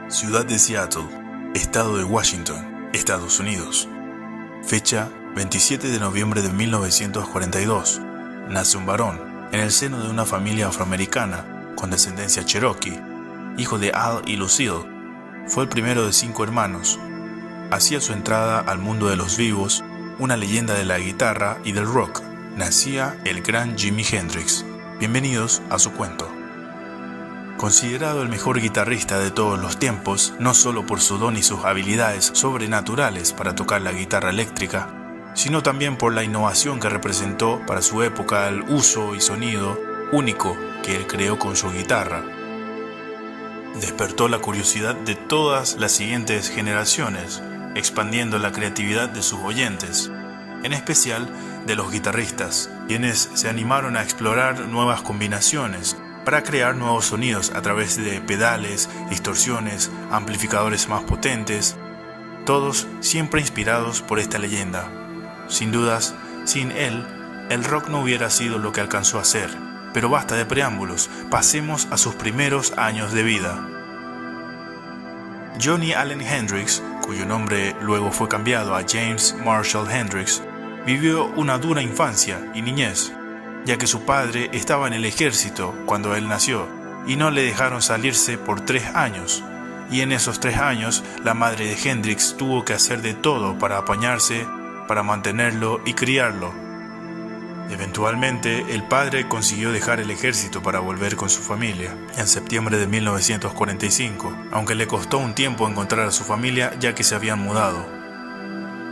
Ciudad de Seattle, Estado de Washington, Estados Unidos. Fecha 27 de noviembre de 1942. Nace un varón en el seno de una familia afroamericana con descendencia cherokee, hijo de Al y Lucille. Fue el primero de 5 hermanos. Hacía su entrada al mundo de los vivos, una leyenda de la guitarra y del rock. Nacía el gran Jimi Hendrix. Bienvenidos a su cuento. Considerado el mejor guitarrista de todos los tiempos, no solo por su don y sus habilidades sobrenaturales para tocar la guitarra eléctrica, sino también por la innovación que representó para su época el uso y sonido único que él creó con su guitarra. Despertó la curiosidad de todas las siguientes generaciones, expandiendo la creatividad de sus oyentes, en especial de los guitarristas, quienes se animaron a explorar nuevas combinaciones para crear nuevos sonidos a través de pedales, distorsiones, amplificadores más potentes, todos siempre inspirados por esta leyenda. Sin dudas, sin él, el rock no hubiera sido lo que alcanzó a ser, pero basta de preámbulos, pasemos a sus primeros años de vida. Johnny Allen Hendrix, cuyo nombre luego fue cambiado a James Marshall Hendrix, vivió una dura infancia y niñez, ya que su padre estaba en el ejército cuando él nació y no le dejaron salirse por 3 años, y en esos 3 años la madre de Hendrix tuvo que hacer de todo para apañarse, para mantenerlo y criarlo. Eventualmente el padre consiguió dejar el ejército para volver con su familia en septiembre de 1945, aunque le costó un tiempo encontrar a su familia ya que se habían mudado.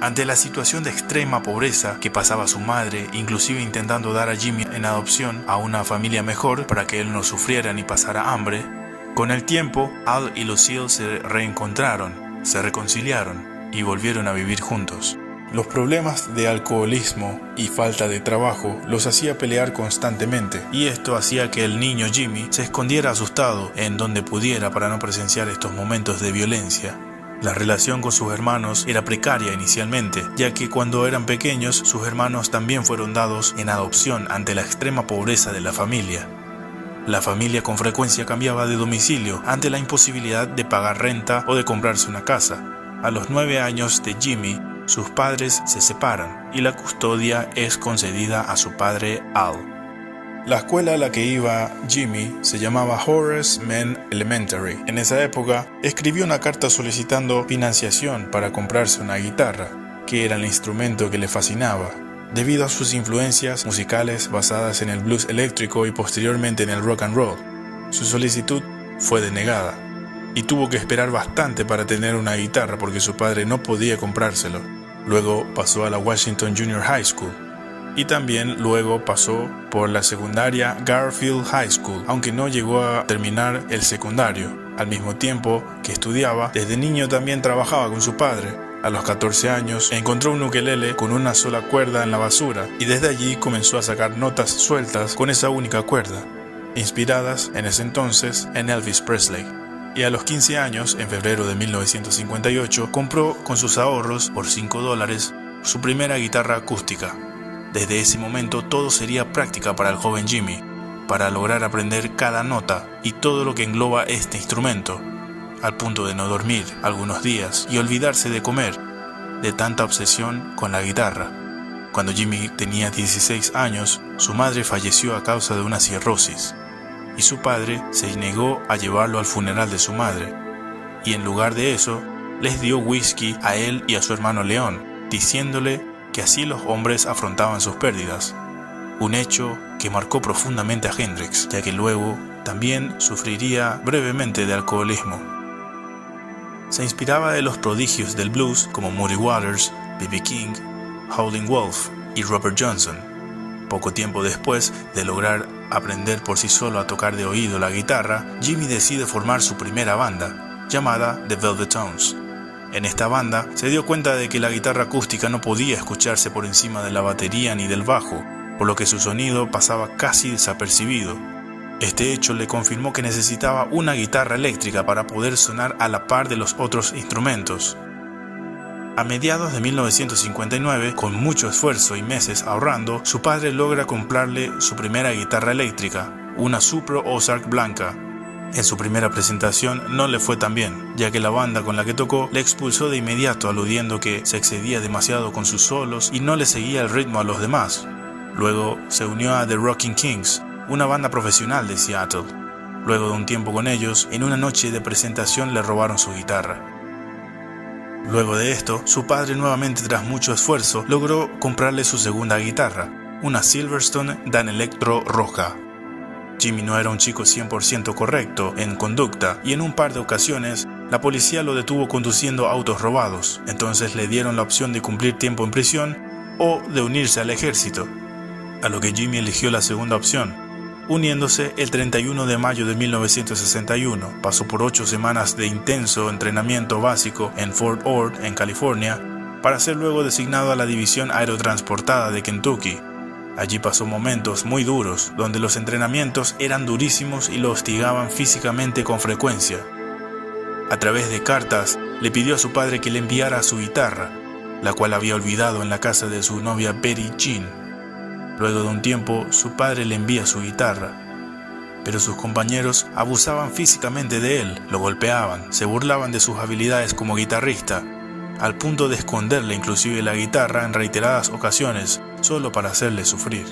Ante la situación de extrema pobreza que pasaba su madre, inclusive intentando dar a Jimi en adopción a una familia mejor para que él no sufriera ni pasara hambre, con el tiempo Al y Lucille se reencontraron, se reconciliaron y volvieron a vivir juntos. Los problemas de alcoholismo y falta de trabajo los hacía pelear constantemente, y esto hacía que el niño Jimi se escondiera asustado en donde pudiera para no presenciar estos momentos de violencia. La relación con sus hermanos era precaria inicialmente, ya que cuando eran pequeños sus hermanos también fueron dados en adopción ante la extrema pobreza de la familia. La familia con frecuencia cambiaba de domicilio ante la imposibilidad de pagar renta o de comprarse una casa. A los 9 años de Jimi, sus padres se separan y la custodia es concedida a su padre Al. La escuela a la que iba Jimi se llamaba Horace Mann Elementary. En esa época escribió una carta solicitando financiación para comprarse una guitarra, que era el instrumento que le fascinaba, debido a sus influencias musicales basadas en el blues eléctrico y posteriormente en el rock and roll. Su solicitud fue denegada y tuvo que esperar bastante para tener una guitarra porque su padre no podía comprárselo. Luego pasó a la Washington Junior High School y también luego pasó por la secundaria Garfield High School, aunque no llegó a terminar el secundario. Al mismo tiempo que estudiaba, desde niño también trabajaba con su padre. A los 14 años encontró un ukelele con una sola cuerda en la basura y desde allí comenzó a sacar notas sueltas con esa única cuerda, inspiradas en ese entonces en Elvis Presley. Y a los 15 años, en febrero de 1958, compró con sus ahorros por $5 su primera guitarra acústica. Desde ese momento todo sería práctica para el joven Jimi, para lograr aprender cada nota y todo lo que engloba este instrumento, al punto de no dormir algunos días y olvidarse de comer, de tanta obsesión con la guitarra. Cuando Jimi tenía 16 años, su madre falleció a causa de una cirrosis, y su padre se negó a llevarlo al funeral de su madre, y en lugar de eso, les dio whisky a él y a su hermano León, diciéndole que así los hombres afrontaban sus pérdidas, un hecho que marcó profundamente a Hendrix, ya que luego también sufriría brevemente de alcoholismo. Se inspiraba de los prodigios del blues como Muddy Waters, B.B. King, Howlin' Wolf y Robert Johnson. Poco tiempo después de lograr aprender por sí solo a tocar de oído la guitarra, Jimi decide formar su primera banda, llamada The Velvetones. En esta banda se dio cuenta de que la guitarra acústica no podía escucharse por encima de la batería ni del bajo, por lo que su sonido pasaba casi desapercibido. Este hecho le confirmó que necesitaba una guitarra eléctrica para poder sonar a la par de los otros instrumentos. A mediados de 1959, con mucho esfuerzo y meses ahorrando, su padre logra comprarle su primera guitarra eléctrica, una Supro Ozark blanca. En su primera presentación no le fue tan bien, ya que la banda con la que tocó le expulsó de inmediato aludiendo que se excedía demasiado con sus solos y no le seguía el ritmo a los demás. Luego se unió a The Rocking Kings, una banda profesional de Seattle. Luego de un tiempo con ellos, en una noche de presentación le robaron su guitarra. Luego de esto, su padre nuevamente tras mucho esfuerzo logró comprarle su segunda guitarra, una Silverstone Danelectro roja. Jimmy no era un chico 100% correcto en conducta y en un par de ocasiones la policía lo detuvo conduciendo autos robados, entonces le dieron la opción de cumplir tiempo en prisión o de unirse al ejército, a lo que Jimmy eligió la segunda opción, uniéndose el 31 de mayo de 1961. Pasó por 8 semanas de intenso entrenamiento básico en Fort Ord, en California, para ser luego designado a la división aerotransportada de Kentucky. Allí pasó momentos muy duros, donde los entrenamientos eran durísimos y lo hostigaban físicamente con frecuencia. A través de cartas, le pidió a su padre que le enviara su guitarra, la cual había olvidado en la casa de su novia Betty Jean. Luego de un tiempo, su padre le envía su guitarra, pero sus compañeros abusaban físicamente de él, lo golpeaban, se burlaban de sus habilidades como guitarrista, al punto de esconderle inclusive la guitarra en reiteradas ocasiones, solo para hacerle sufrir.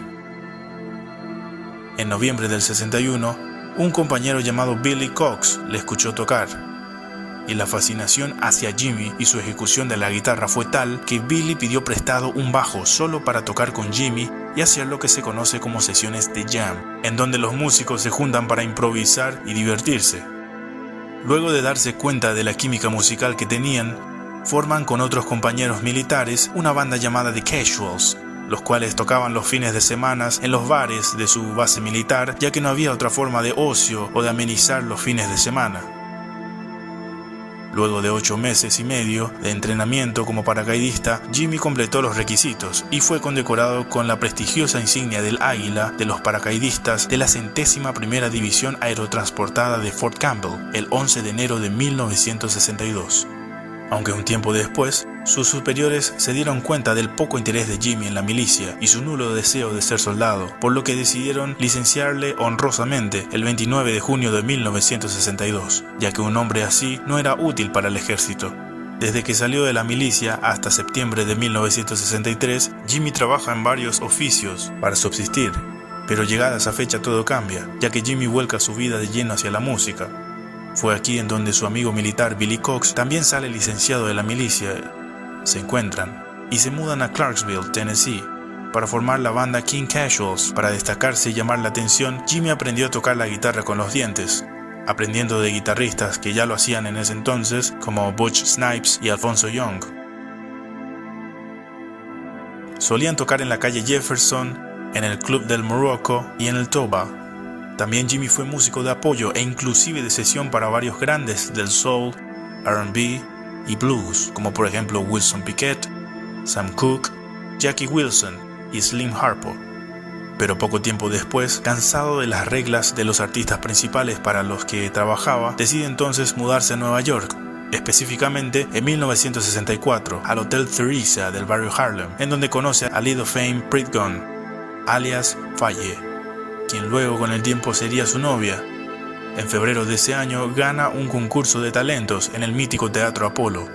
En noviembre del 61, un compañero llamado Billy Cox le escuchó tocar, y la fascinación hacia Jimmy y su ejecución de la guitarra fue tal que Billy pidió prestado un bajo solo para tocar con Jimmy y hacer lo que se conoce como sesiones de jam, en donde los músicos se juntan para improvisar y divertirse. Luego de darse cuenta de la química musical que tenían, forman con otros compañeros militares una banda llamada The Casuals, los cuales tocaban los fines de semana en los bares de su base militar, ya que no había otra forma de ocio o de amenizar los fines de semana. Luego de 8 meses y medio de entrenamiento como paracaidista, Jimmy completó los requisitos y fue condecorado con la prestigiosa insignia del Águila de los paracaidistas de la 101ª División Aerotransportada de Fort Campbell el 11 de enero de 1962. Aunque un tiempo después, sus superiores se dieron cuenta del poco interés de Jimmy en la milicia y su nulo deseo de ser soldado, por lo que decidieron licenciarle honrosamente el 29 de junio de 1962, ya que un hombre así no era útil para el ejército. Desde que salió de la milicia hasta septiembre de 1963, Jimmy trabaja en varios oficios para subsistir, pero llegada esa fecha todo cambia, ya que Jimmy vuelca su vida de lleno hacia la música. Fue aquí en donde su amigo militar Billy Cox también sale licenciado de la milicia. Se encuentran y se mudan a Clarksville, Tennessee, para formar la banda King Casuals. Para destacarse y llamar la atención, Jimmy aprendió a tocar la guitarra con los dientes, aprendiendo de guitarristas que ya lo hacían en ese entonces, como Butch Snipes y Alphonso Young. Solían tocar en la calle Jefferson, en el Club del Morocco y en el Toba. También Jimmy fue músico de apoyo e inclusive de sesión para varios grandes del soul, R&B y blues, como por ejemplo Wilson Pickett, Sam Cooke, Jackie Wilson y Slim Harpo. Pero poco tiempo después, cansado de las reglas de los artistas principales para los que trabajaba, decide entonces mudarse a Nueva York, específicamente en 1964, al Hotel Theresa del barrio Harlem, en donde conoce a Lead of Fame Preet Gunn, alias Faye, quien luego con el tiempo sería su novia. En febrero de ese año gana un concurso de talentos en el mítico Teatro Apolo.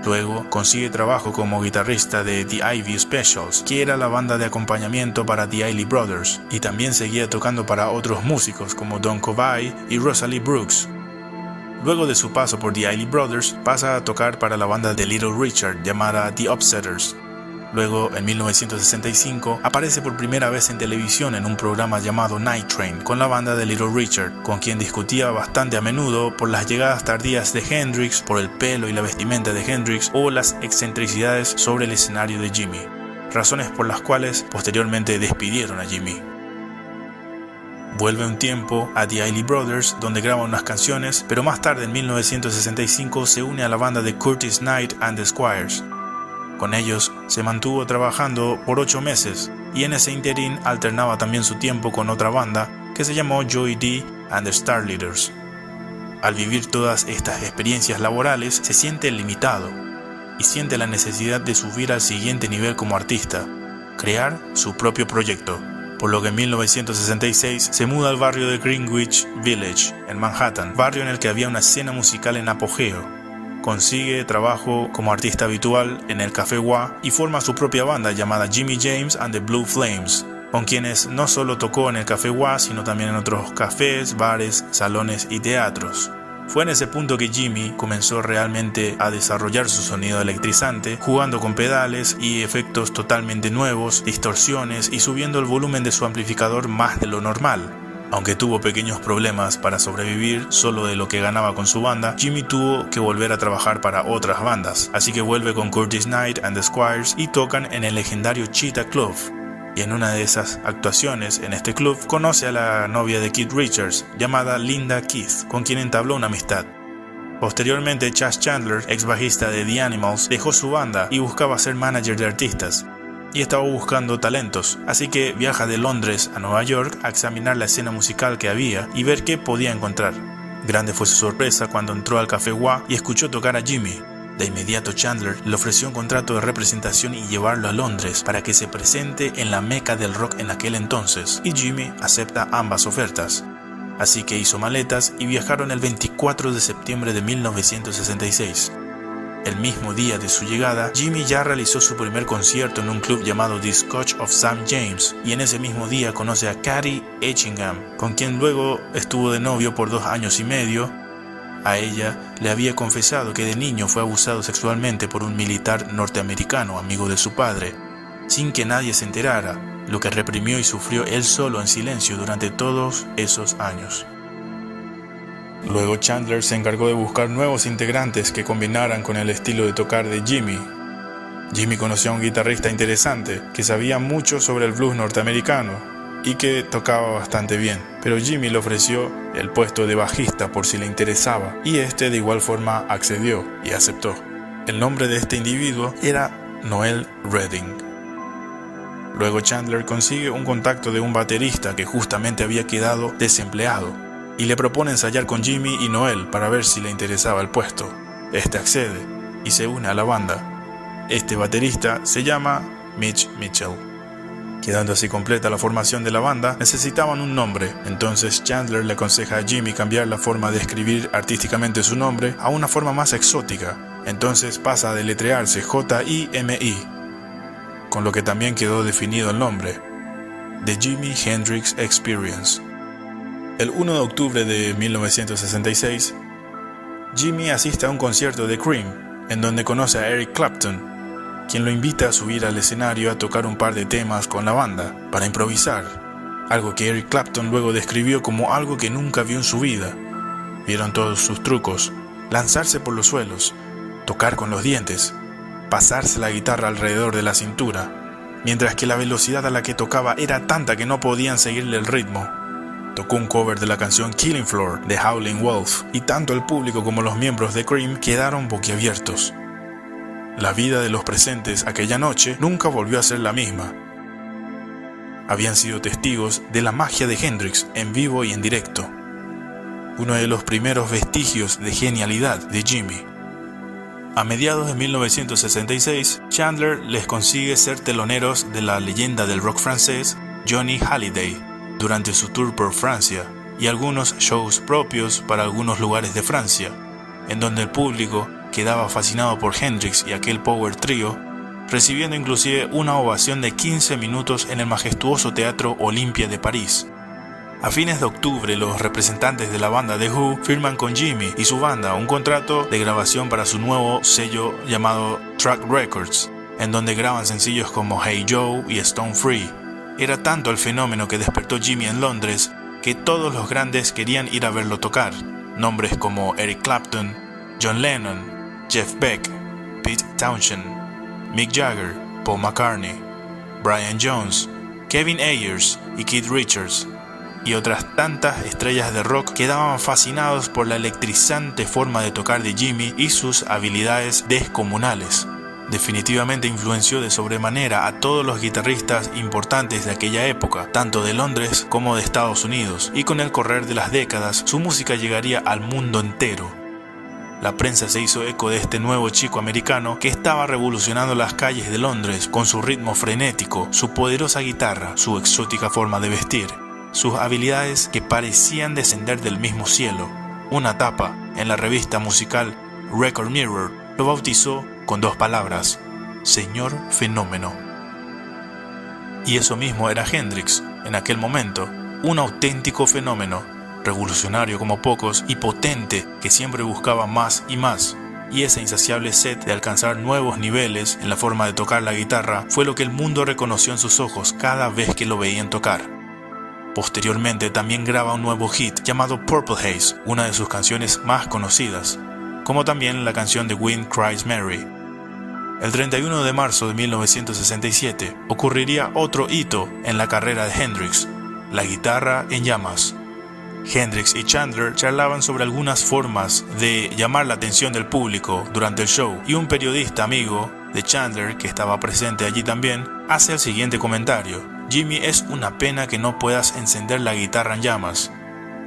Luego consigue trabajo como guitarrista de The Ivy Specials, que era la banda de acompañamiento para The Isley Brothers, y también seguía tocando para otros músicos como Don Covay y Rosalie Brooks. Luego de su paso por The Isley Brothers, pasa a tocar para la banda de Little Richard llamada The Upsetters. Luego, en 1965, aparece por primera vez en televisión en un programa llamado Night Train con la banda de Little Richard, con quien discutía bastante a menudo por las llegadas tardías de Hendrix, por el pelo y la vestimenta de Hendrix o las excentricidades sobre el escenario de Jimmy, razones por las cuales posteriormente despidieron a Jimmy. Vuelve un tiempo a The Isley Brothers, donde graba unas canciones, pero más tarde en 1965 se une a la banda de Curtis Knight and the Squires. Con ellos se mantuvo trabajando por 8 meses y en ese interín alternaba también su tiempo con otra banda que se llamó Joey D and the Starleaders. Al vivir todas estas experiencias laborales se siente limitado y siente la necesidad de subir al siguiente nivel como artista, crear su propio proyecto. por lo que en 1966 se muda al barrio de Greenwich Village, en Manhattan, barrio en el que había una escena musical en apogeo. Consigue trabajo como artista habitual en el Café Wha y forma su propia banda llamada Jimmy James and the Blue Flames, con quienes no solo tocó en el Café Wha, sino también en otros cafés, bares, salones y teatros. Fue en ese punto que Jimmy comenzó realmente a desarrollar su sonido electrizante, jugando con pedales y efectos totalmente nuevos, distorsiones y subiendo el volumen de su amplificador más de lo normal. Aunque tuvo pequeños problemas para sobrevivir solo de lo que ganaba con su banda, Jimmy tuvo que volver a trabajar para otras bandas, así que vuelve con Curtis Knight and the Squires y tocan en el legendario Cheetah Club. Y en una de esas actuaciones en este club conoce a la novia de Keith Richards, llamada Linda Keith, con quien entabló una amistad. Posteriormente, Chas Chandler, ex bajista de The Animals, dejó su banda y buscaba ser manager de artistas. Y estaba buscando talentos, así que viaja de Londres a Nueva York a examinar la escena musical que había y ver qué podía encontrar. Grande fue su sorpresa cuando entró al Café Wha y escuchó tocar a Jimmy. De inmediato Chandler le ofreció un contrato de representación y llevarlo a Londres para que se presente en la meca del rock en aquel entonces, y Jimmy acepta ambas ofertas. Así que hizo maletas y viajaron el 24 de septiembre de 1966. El mismo día de su llegada, Jimmy ya realizó su primer concierto en un club llamado The Scotch of St. James, y en ese mismo día conoce a Cathy Etchingham, con quien luego estuvo de novio por 2 años y medio. A ella le había confesado que de niño fue abusado sexualmente por un militar norteamericano amigo de su padre, sin que nadie se enterara, lo que reprimió y sufrió él solo en silencio durante todos esos años. Luego Chandler se encargó de buscar nuevos integrantes que combinaran con el estilo de tocar de Jimmy. Jimmy conoció a un guitarrista interesante que sabía mucho sobre el blues norteamericano y que tocaba bastante bien, pero Jimmy le ofreció el puesto de bajista por si le interesaba, y este de igual forma accedió y aceptó. El nombre de este individuo era Noel Redding. Luego Chandler consigue un contacto de un baterista que justamente había quedado desempleado y le propone ensayar con Jimmy y Noel para ver si le interesaba el puesto. Este accede y se une a la banda. Este baterista se llama Mitch Mitchell. Quedando así completa la formación de la banda, necesitaban un nombre. Entonces Chandler le aconseja a Jimmy cambiar la forma de escribir artísticamente su nombre a una forma más exótica. Entonces pasa a deletrearse J-I-M-I, con lo que también quedó definido el nombre, The Jimi Hendrix Experience. El 1 de octubre de 1966, Jimmy asiste a un concierto de Cream, en donde conoce a Eric Clapton, quien lo invita a subir al escenario a tocar un par de temas con la banda, para improvisar, algo que Eric Clapton luego describió como algo que nunca vio en su vida. Vieron todos sus trucos: lanzarse por los suelos, tocar con los dientes, pasarse la guitarra alrededor de la cintura, mientras que la velocidad a la que tocaba era tanta que no podían seguirle el ritmo. Tocó un cover de la canción Killing Floor de Howlin' Wolf, y tanto el público como los miembros de Cream quedaron boquiabiertos. La vida de los presentes aquella noche nunca volvió a ser la misma. Habían sido testigos de la magia de Hendrix en vivo y en directo, uno de los primeros vestigios de genialidad de Jimmy. A mediados de 1966, Chandler les consigue ser teloneros de la leyenda del rock francés Johnny Hallyday durante su tour por Francia, y algunos shows propios para algunos lugares de Francia, en donde el público quedaba fascinado por Hendrix y aquel power trio, recibiendo inclusive una ovación de 15 minutos en el majestuoso Teatro Olympia de París. A fines de octubre, los representantes de la banda The Who firman con Jimmy y su banda un contrato de grabación para su nuevo sello llamado Track Records, en donde graban sencillos como Hey Joe y Stone Free. Era tanto el fenómeno que despertó Jimmy en Londres que todos los grandes querían ir a verlo tocar. Nombres como Eric Clapton, John Lennon, Jeff Beck, Pete Townshend, Mick Jagger, Paul McCartney, Brian Jones, Kevin Ayers y Keith Richards, y otras tantas estrellas de rock quedaban fascinados por la electrizante forma de tocar de Jimmy y sus habilidades descomunales. Definitivamente influenció de sobremanera a todos los guitarristas importantes de aquella época, tanto de Londres como de Estados Unidos, y con el correr de las décadas su música llegaría al mundo entero. La prensa se hizo eco de este nuevo chico americano que estaba revolucionando las calles de Londres con su ritmo frenético, su poderosa guitarra, su exótica forma de vestir, sus habilidades que parecían descender del mismo cielo. Una tapa en la revista musical Record Mirror lo bautizó con 2 palabras: Señor Fenómeno. Y eso mismo era Hendrix en aquel momento, un auténtico fenómeno, revolucionario como pocos y potente que siempre buscaba más y más. Y ese insaciable sed de alcanzar nuevos niveles en la forma de tocar la guitarra fue lo que el mundo reconoció en sus ojos cada vez que lo veían tocar. Posteriormente también graba un nuevo hit llamado Purple Haze, una de sus canciones más conocidas, como también la canción The Wind Cries Mary. El 31 de marzo de 1967 ocurriría otro hito en la carrera de Hendrix: la guitarra en llamas. Hendrix y Chandler charlaban sobre algunas formas de llamar la atención del público durante el show, y un periodista amigo de Chandler, que estaba presente allí también, hace el siguiente comentario: Jimmy, es una pena que no puedas encender la guitarra en llamas.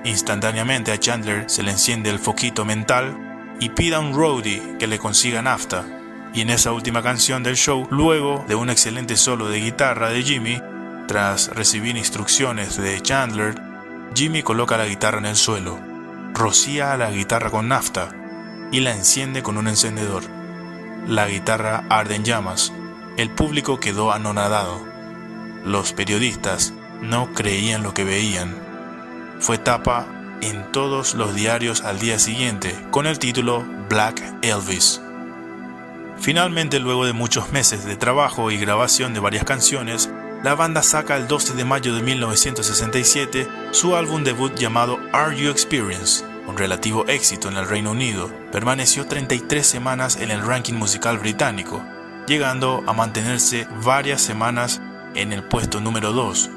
Instantáneamente a Chandler se le enciende el foquito mental y pide a un roadie que le consiga nafta. Y en esa última canción del show, luego de un excelente solo de guitarra de Jimmy, tras recibir instrucciones de Chandler, Jimmy coloca la guitarra en el suelo, rocía la guitarra con nafta y la enciende con un encendedor. La guitarra arde en llamas. El público quedó anonadado. Los periodistas no creían lo que veían. Fue tapa en todos los diarios al día siguiente con el título Black Elvis. Finalmente, luego de muchos meses de trabajo y grabación de varias canciones, la banda saca el 12 de mayo de 1967 su álbum debut llamado Are You Experienced, un relativo éxito en el Reino Unido. Permaneció 33 semanas en el ranking musical británico, llegando a mantenerse varias semanas en el puesto número 2,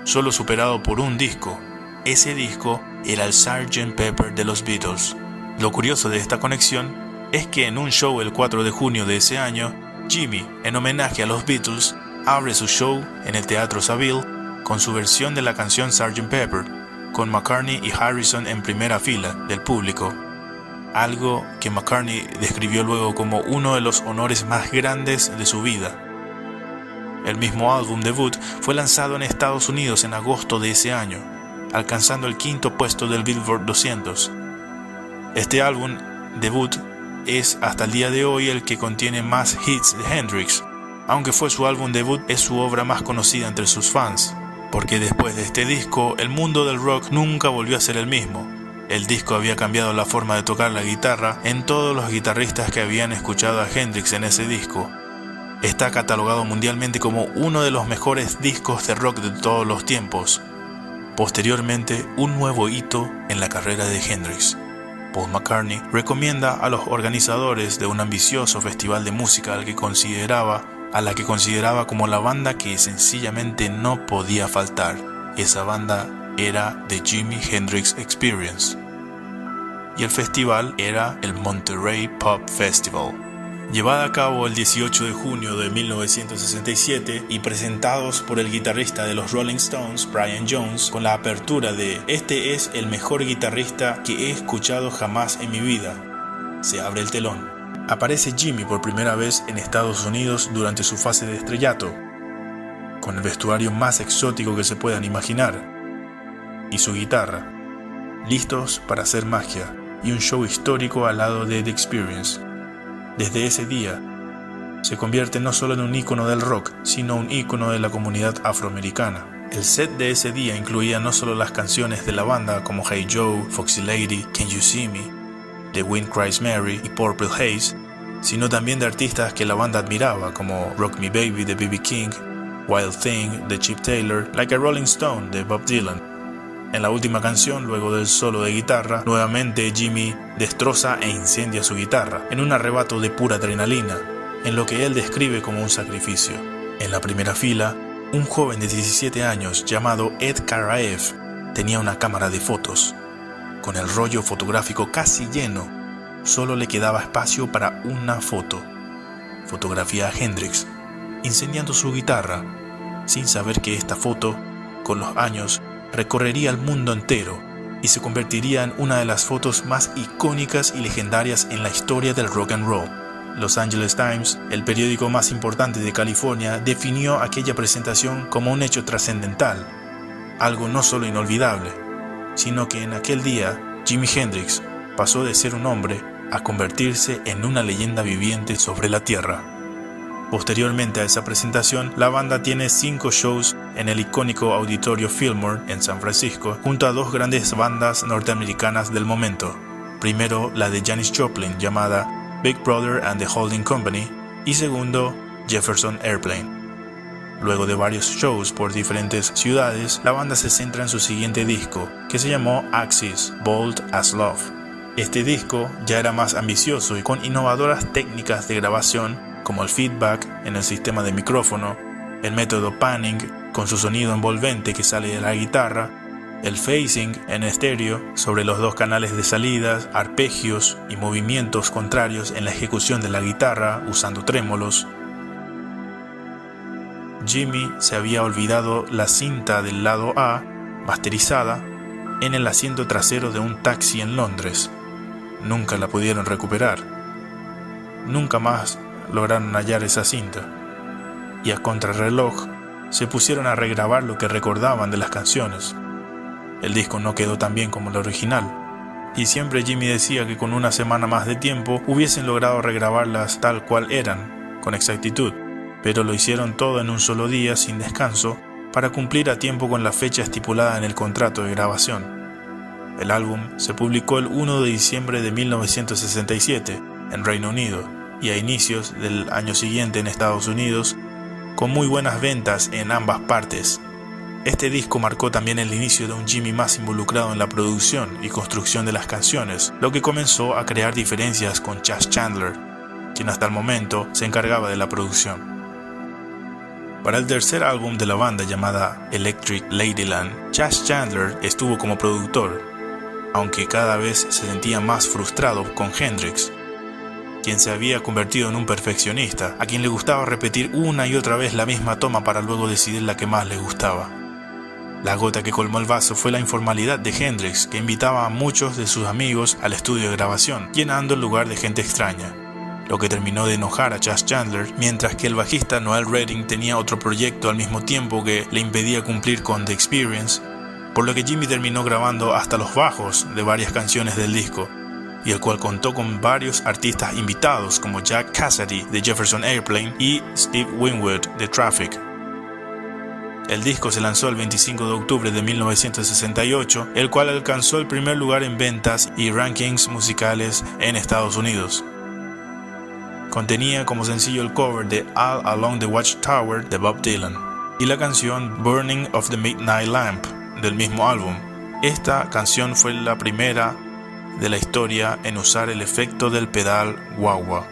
solo superado por un disco. Ese disco era el Sgt. Pepper de los Beatles. Lo curioso de esta conexión es que en un show el 4 de junio de ese año, Jimmy, en homenaje a los Beatles, abre su show en el Teatro Saville con su versión de la canción Sgt. Pepper, con McCartney y Harrison en primera fila del público, algo que McCartney describió luego como uno de los honores más grandes de su vida. El mismo álbum debut fue lanzado en Estados Unidos en agosto de ese año, alcanzando el 5º puesto del Billboard 200. Este álbum debut es hasta el día de hoy el que contiene más hits de Hendrix. Aunque fue su álbum debut, es su obra más conocida entre sus fans, porque después de este disco, el mundo del rock nunca volvió a ser el mismo. El disco había cambiado la forma de tocar la guitarra en todos los guitarristas que habían escuchado a Hendrix en ese disco. Está catalogado mundialmente como uno de los mejores discos de rock de todos los tiempos. Posteriormente, un nuevo hito en la carrera de Hendrix. Paul McCartney recomienda a los organizadores de un ambicioso festival de música a la que consideraba como la banda que sencillamente no podía faltar. Esa banda era The Jimi Hendrix Experience. Y el festival era el Monterey Pop Festival. Llevada a cabo el 18 de junio de 1967 y presentados por el guitarrista de los Rolling Stones, Brian Jones, con la apertura de "Este es el mejor guitarrista que he escuchado jamás en mi vida". Se abre el telón. Aparece Jimmy por primera vez en Estados Unidos durante su fase de estrellato, con el vestuario más exótico que se puedan imaginar, y su guitarra, listos para hacer magia y un show histórico al lado de The Experience. Desde ese día, se convierte no solo en un ícono del rock, sino un ícono de la comunidad afroamericana. El set de ese día incluía no solo las canciones de la banda como Hey Joe, Foxy Lady, Can You See Me, The Wind Cries Mary y Purple Haze, sino también de artistas que la banda admiraba como Rock Me Baby de B.B. King, Wild Thing de Chip Taylor, Like a Rolling Stone de Bob Dylan. En la última canción, luego del solo de guitarra, nuevamente Jimmy destroza e incendia su guitarra, en un arrebato de pura adrenalina, en lo que él describe como un sacrificio. En la primera fila, un joven de 17 años llamado Ed Karaev tenía una cámara de fotos. Con el rollo fotográfico casi lleno, solo le quedaba espacio para una foto. Fotografía a Hendrix, incendiando su guitarra, sin saber que esta foto, con los años, recorrería el mundo entero y se convertiría en una de las fotos más icónicas y legendarias en la historia del rock and roll. Los Angeles Times, el periódico más importante de California, definió aquella presentación como un hecho trascendental, algo no solo inolvidable, sino que en aquel día Jimi Hendrix pasó de ser un hombre a convertirse en una leyenda viviente sobre la tierra. Posteriormente a esa presentación, la banda tiene 5 shows en el icónico Auditorio Fillmore en San Francisco, junto a 2 grandes bandas norteamericanas del momento. Primero, la de Janis Joplin, llamada Big Brother and the Holding Company, y segundo, Jefferson Airplane. Luego de varios shows por diferentes ciudades, la banda se centra en su siguiente disco, que se llamó Axis, Bold as Love. Este disco ya era más ambicioso y con innovadoras técnicas de grabación, como el feedback en el sistema de micrófono, el método panning con su sonido envolvente que sale de la guitarra, el phasing en estéreo sobre los 2 canales de salidas, arpegios y movimientos contrarios en la ejecución de la guitarra usando trémolos. Jimi se había olvidado la cinta del lado A, masterizada, en el asiento trasero de un taxi en Londres. Nunca la pudieron recuperar. Nunca más lograron hallar esa cinta, y a contrarreloj se pusieron a regrabar lo que recordaban de las canciones. El disco no quedó tan bien como el original, y siempre Jimi decía que con una semana más de tiempo hubiesen logrado regrabarlas tal cual eran, con exactitud, pero lo hicieron todo en un solo día sin descanso para cumplir a tiempo con la fecha estipulada en el contrato de grabación. El álbum se publicó el 1 de diciembre de 1967 en Reino Unido, y a inicios del año siguiente en Estados Unidos, con muy buenas ventas en ambas partes. Este disco marcó también el inicio de un Jimi más involucrado en la producción y construcción de las canciones, lo que comenzó a crear diferencias con Chas Chandler, quien hasta el momento se encargaba de la producción. Para el tercer álbum de la banda, llamada Electric Ladyland, Chas Chandler estuvo como productor, aunque cada vez se sentía más frustrado con Hendrix, quien se había convertido en un perfeccionista, a quien le gustaba repetir una y otra vez la misma toma para luego decidir la que más le gustaba. La gota que colmó el vaso fue la informalidad de Hendrix, que invitaba a muchos de sus amigos al estudio de grabación, llenando el lugar de gente extraña, lo que terminó de enojar a Chas Chandler, mientras que el bajista Noel Redding tenía otro proyecto al mismo tiempo que le impedía cumplir con The Experience, por lo que Jimi terminó grabando hasta los bajos de varias canciones del disco, y el cual contó con varios artistas invitados como Jack Cassidy de Jefferson Airplane y Steve Winwood de Traffic. El disco se lanzó el 25 de octubre de 1968, el cual alcanzó el primer lugar en ventas y rankings musicales en Estados Unidos. Contenía como sencillo el cover de All Along the Watchtower de Bob Dylan y la canción Burning of the Midnight Lamp del mismo álbum. Esta canción fue la primera de la historia en usar el efecto del pedal wah-wah,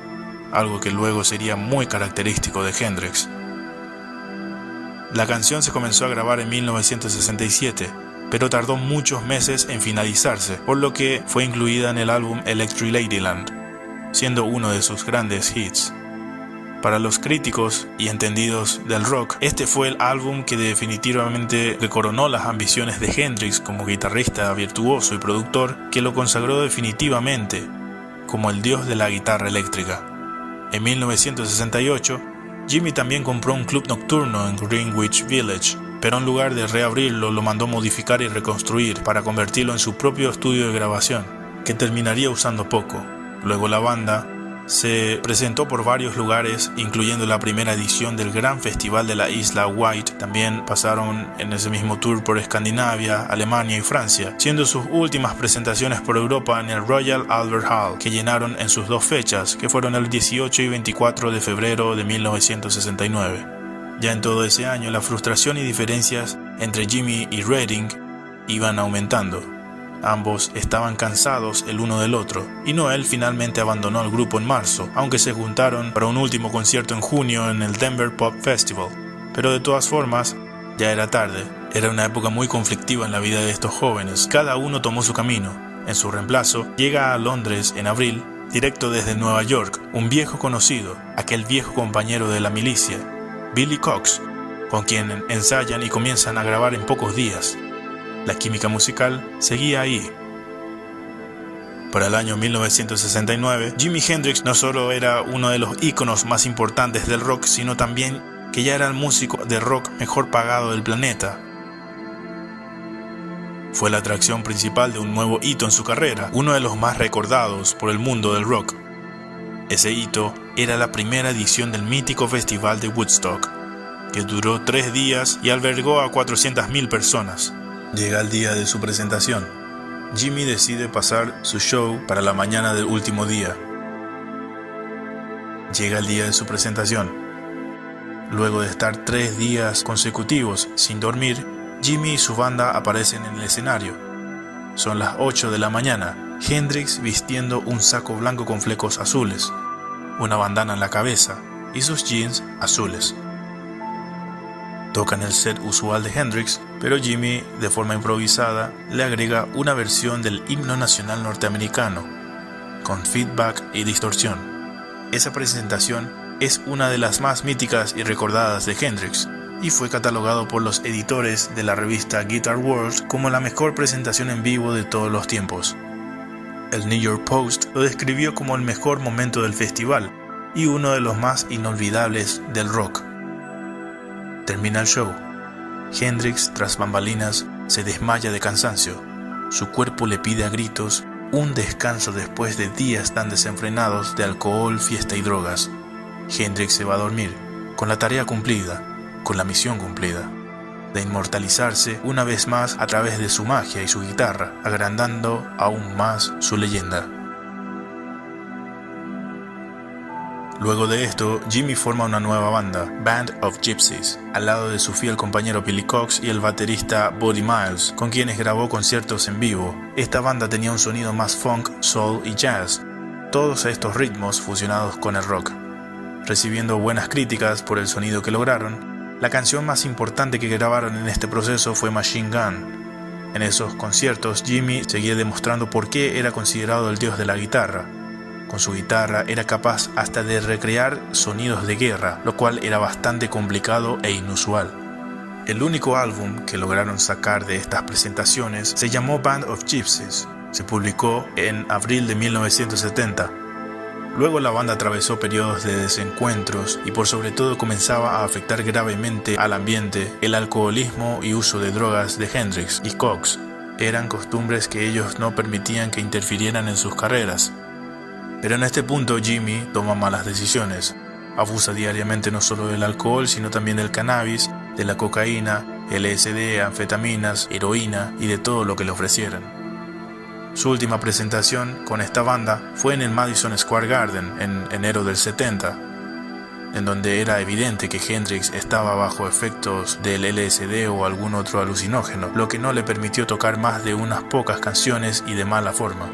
algo que luego sería muy característico de Hendrix. La canción se comenzó a grabar en 1967, pero tardó muchos meses en finalizarse, por lo que fue incluida en el álbum Electric Ladyland, siendo uno de sus grandes hits. Para los críticos y entendidos del rock, este fue el álbum que definitivamente coronó las ambiciones de Hendrix como guitarrista virtuoso y productor, que lo consagró definitivamente como el dios de la guitarra eléctrica. En 1968, Jimi también compró un club nocturno en Greenwich Village, pero en lugar de reabrirlo lo mandó modificar y reconstruir para convertirlo en su propio estudio de grabación, que terminaría usando poco. Luego la banda se presentó por varios lugares, incluyendo la primera edición del Gran Festival de la Isla White. También pasaron en ese mismo tour por Escandinavia, Alemania y Francia, siendo sus últimas presentaciones por Europa en el Royal Albert Hall, que llenaron en sus 2 fechas, que fueron el 18 y 24 de febrero de 1969. Ya en todo ese año, la frustración y diferencias entre Jimi y Redding iban aumentando. Ambos estaban cansados el uno del otro, y Noel finalmente abandonó el grupo en marzo, aunque se juntaron para un último concierto en junio en el Denver Pop Festival. Pero de todas formas, ya era tarde. Era una época muy conflictiva en la vida de estos jóvenes. Cada uno tomó su camino. En su reemplazo, llega a Londres en abril, directo desde Nueva York, un viejo conocido, aquel viejo compañero de la milicia, Billy Cox, con quien ensayan y comienzan a grabar en pocos días. La química musical seguía ahí. Para el año 1969, Jimi Hendrix no solo era uno de los íconos más importantes del rock, sino también que ya era el músico de rock mejor pagado del planeta. Fue la atracción principal de un nuevo hito en su carrera, uno de los más recordados por el mundo del rock. Ese hito era la primera edición del mítico Festival de Woodstock, que duró 3 días y albergó a 400.000 personas. Llega el día de su presentación. Jimi decide pasar su show para la mañana del último día. Llega el día de su presentación. Luego de estar 3 días consecutivos sin dormir, Jimi y su banda aparecen en el escenario. Son las 8 de la mañana, Hendrix vistiendo un saco blanco con flecos azules, una bandana en la cabeza y sus jeans azules. Tocan el set usual de Hendrix, pero Jimi, de forma improvisada, le agrega una versión del himno nacional norteamericano, con feedback y distorsión. Esa presentación es una de las más míticas y recordadas de Hendrix, y fue catalogado por los editores de la revista Guitar World como la mejor presentación en vivo de todos los tiempos. El New York Post lo describió como el mejor momento del festival y uno de los más inolvidables del rock. Termina el show. Hendrix, tras bambalinas, se desmaya de cansancio. Su cuerpo le pide a gritos un descanso después de días tan desenfrenados de alcohol, fiesta y drogas. Hendrix se va a dormir, con la tarea cumplida, con la misión cumplida, de inmortalizarse una vez más a través de su magia y su guitarra, agrandando aún más su leyenda. Luego de esto, Jimi forma una nueva banda, Band of Gypsys, al lado de su fiel compañero Billy Cox y el baterista Buddy Miles, con quienes grabó conciertos en vivo. Esta banda tenía un sonido más funk, soul y jazz, todos estos ritmos fusionados con el rock. Recibiendo buenas críticas por el sonido que lograron, la canción más importante que grabaron en este proceso fue Machine Gun. En esos conciertos, Jimi seguía demostrando por qué era considerado el dios de la guitarra. Con su guitarra era capaz hasta de recrear sonidos de guerra, lo cual era bastante complicado e inusual. El único álbum que lograron sacar de estas presentaciones se llamó Band of Gypsys. Se publicó en abril de 1970. Luego la banda atravesó periodos de desencuentros y por sobre todo comenzaba a afectar gravemente al ambiente. El alcoholismo y uso de drogas de Hendrix y Cox eran costumbres que ellos no permitían que interfirieran en sus carreras. Pero en este punto Jimi toma malas decisiones. Abusa diariamente no solo del alcohol, sino también del cannabis, de la cocaína, LSD, anfetaminas, heroína y de todo lo que le ofrecieran. Su última presentación con esta banda fue en el Madison Square Garden en enero del 70, en donde era evidente que Hendrix estaba bajo efectos del LSD o algún otro alucinógeno, lo que no le permitió tocar más de unas pocas canciones y de mala forma.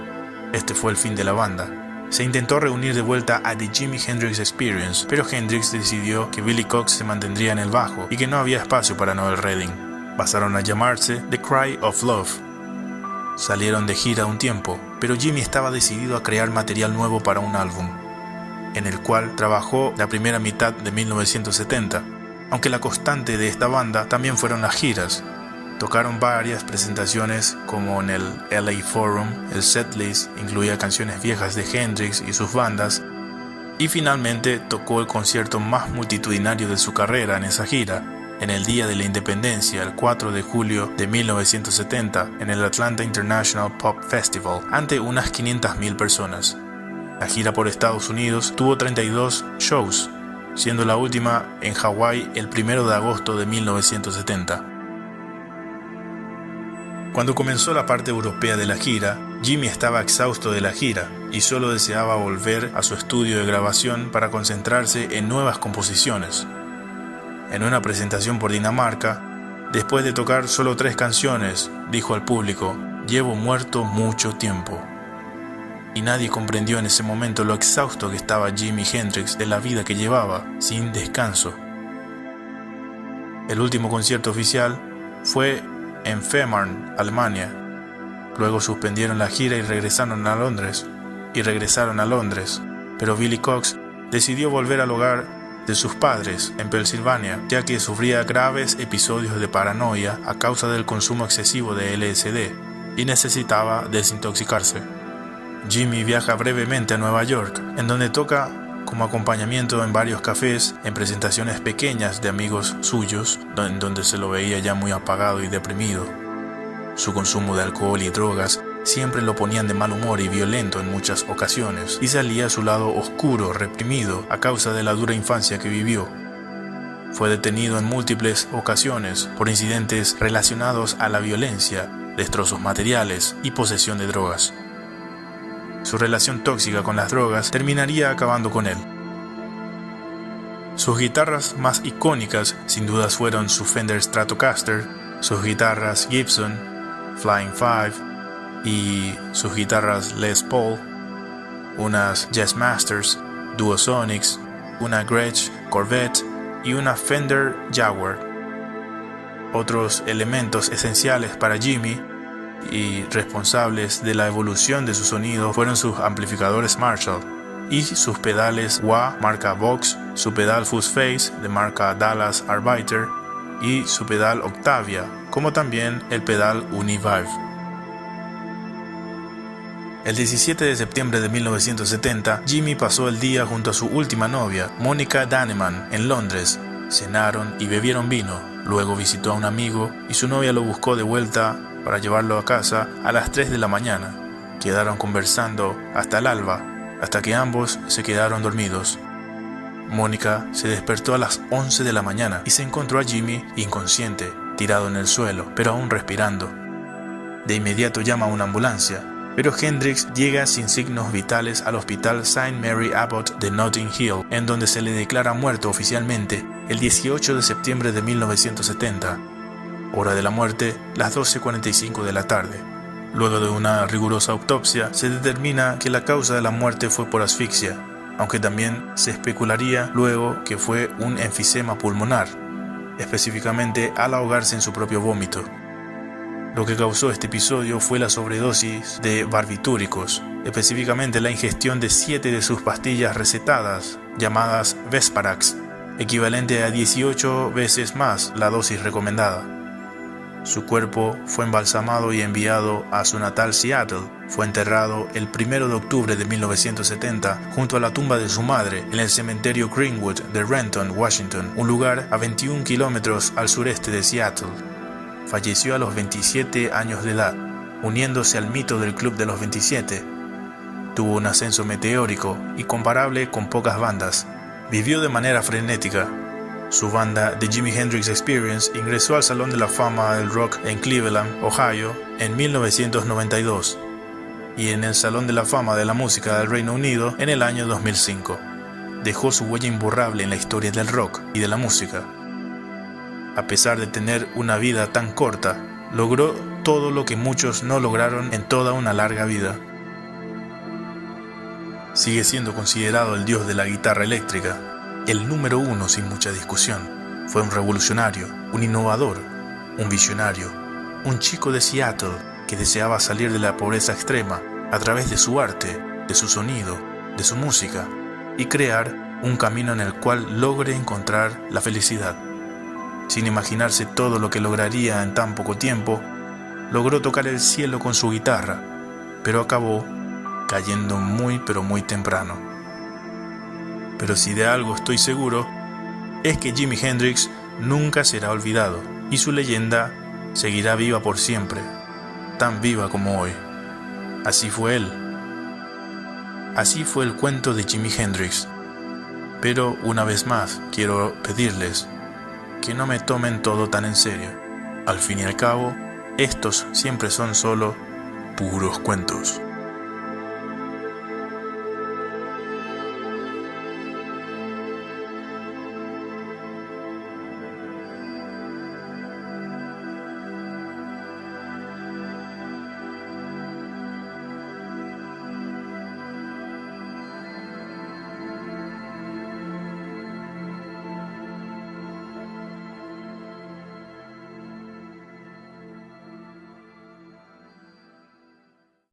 Este fue el fin de la banda. Se intentó reunir de vuelta a The Jimi Hendrix Experience, pero Hendrix decidió que Billy Cox se mantendría en el bajo y que no había espacio para Noel Redding. Pasaron a llamarse The Cry of Love. Salieron de gira un tiempo, pero Jimi estaba decidido a crear material nuevo para un álbum, en el cual trabajó la primera mitad de 1970, aunque la constante de esta banda también fueron las giras. Tocaron varias presentaciones como en el LA Forum, el setlist incluía canciones viejas de Hendrix y sus bandas, y finalmente tocó el concierto más multitudinario de su carrera en esa gira, en el Día de la Independencia, el 4 de julio de 1970, en el Atlanta International Pop Festival, ante unas 500.000 personas. La gira por Estados Unidos tuvo 32 shows, siendo la última en Hawái el 1 de agosto de 1970. Cuando comenzó la parte europea de la gira, Jimi estaba exhausto de la gira y solo deseaba volver a su estudio de grabación para concentrarse en nuevas composiciones. En una presentación por Dinamarca, después de tocar solo 3 canciones, dijo al público: "Llevo muerto mucho tiempo". Y nadie comprendió en ese momento lo exhausto que estaba Jimi Hendrix de la vida que llevaba, sin descanso. El último concierto oficial fue en Fehmarn, Alemania. Luego suspendieron la gira y regresaron a Londres. Pero Billy Cox decidió volver al hogar de sus padres en Pensilvania, ya que sufría graves episodios de paranoia a causa del consumo excesivo de LSD y necesitaba desintoxicarse. Jimmy viaja brevemente a Nueva York, en donde toca como acompañamiento en varios cafés, en presentaciones pequeñas de amigos suyos, en donde se lo veía ya muy apagado y deprimido. Su consumo de alcohol y drogas siempre lo ponían de mal humor y violento en muchas ocasiones, y salía a su lado oscuro, reprimido, a causa de la dura infancia que vivió. Fue detenido en múltiples ocasiones por incidentes relacionados a la violencia, destrozos materiales y posesión de drogas. Su relación tóxica con las drogas terminaría acabando con él. Sus guitarras más icónicas sin dudas fueron su Fender Stratocaster, sus guitarras Gibson, Flying Five y sus guitarras Les Paul, unas Jazzmasters, Duosonics, una Gretsch Corvette y una Fender Jaguar. Otros elementos esenciales para Jimmy y responsables de la evolución de su sonido fueron sus amplificadores Marshall y sus pedales wah marca Vox, su pedal Fuzz Face de marca Dallas Arbiter y su pedal Octavia, como también el pedal Univibe. El 17 de septiembre de 1970, Jimmy pasó el día junto a su última novia, Monica Danneman, en Londres. Cenaron y bebieron vino. Luego visitó a un amigo y su novia lo buscó de vuelta para llevarlo a casa a las 3 de la mañana. Quedaron conversando hasta el alba, hasta que ambos se quedaron dormidos. Mónica se despertó a las 11 de la mañana y se encontró a Jimmy inconsciente, tirado en el suelo, pero aún respirando. De inmediato llama a una ambulancia, pero Hendrix llega sin signos vitales al hospital St. Mary Abbot de Notting Hill, en donde se le declara muerto oficialmente el 18 de septiembre de 1970. Hora de la muerte, las 12:45 de la tarde. Luego de una rigurosa autopsia, se determina que la causa de la muerte fue por asfixia, aunque también se especularía luego que fue un enfisema pulmonar, específicamente al ahogarse en su propio vómito. Lo que causó este episodio fue la sobredosis de barbitúricos, específicamente la ingestión de 7 de sus pastillas recetadas, llamadas Vesparax, equivalente a 18 veces más la dosis recomendada. Su cuerpo fue embalsamado y enviado a su natal Seattle. Fue enterrado el 1 de octubre de 1970 junto a la tumba de su madre en el cementerio Greenwood de Renton, Washington, un lugar a 21 kilómetros al sureste de Seattle. Falleció a los 27 años de edad, uniéndose al mito del Club de los 27. Tuvo un ascenso meteórico y comparable con pocas bandas. Vivió de manera frenética. Su banda The Jimi Hendrix Experience ingresó al Salón de la Fama del Rock en Cleveland, Ohio, en 1992 y en el Salón de la Fama de la Música del Reino Unido en el año 2005. Dejó su huella imborrable en la historia del rock y de la música. A pesar de tener una vida tan corta, logró todo lo que muchos no lograron en toda una larga vida. Sigue siendo considerado el dios de la guitarra eléctrica, el número 1 sin mucha discusión. Fue un revolucionario, un innovador, un visionario, un chico de Seattle que deseaba salir de la pobreza extrema a través de su arte, de su sonido, de su música y crear un camino en el cual logre encontrar la felicidad. Sin imaginarse todo lo que lograría en tan poco tiempo, logró tocar el cielo con su guitarra, pero acabó cayendo muy pero muy temprano. Pero si de algo estoy seguro, es que Jimi Hendrix nunca será olvidado y su leyenda seguirá viva por siempre, tan viva como hoy. Así fue él. Así fue el cuento de Jimi Hendrix. Pero una vez más quiero pedirles que no me tomen todo tan en serio. Al fin y al cabo, estos siempre son solo puros cuentos.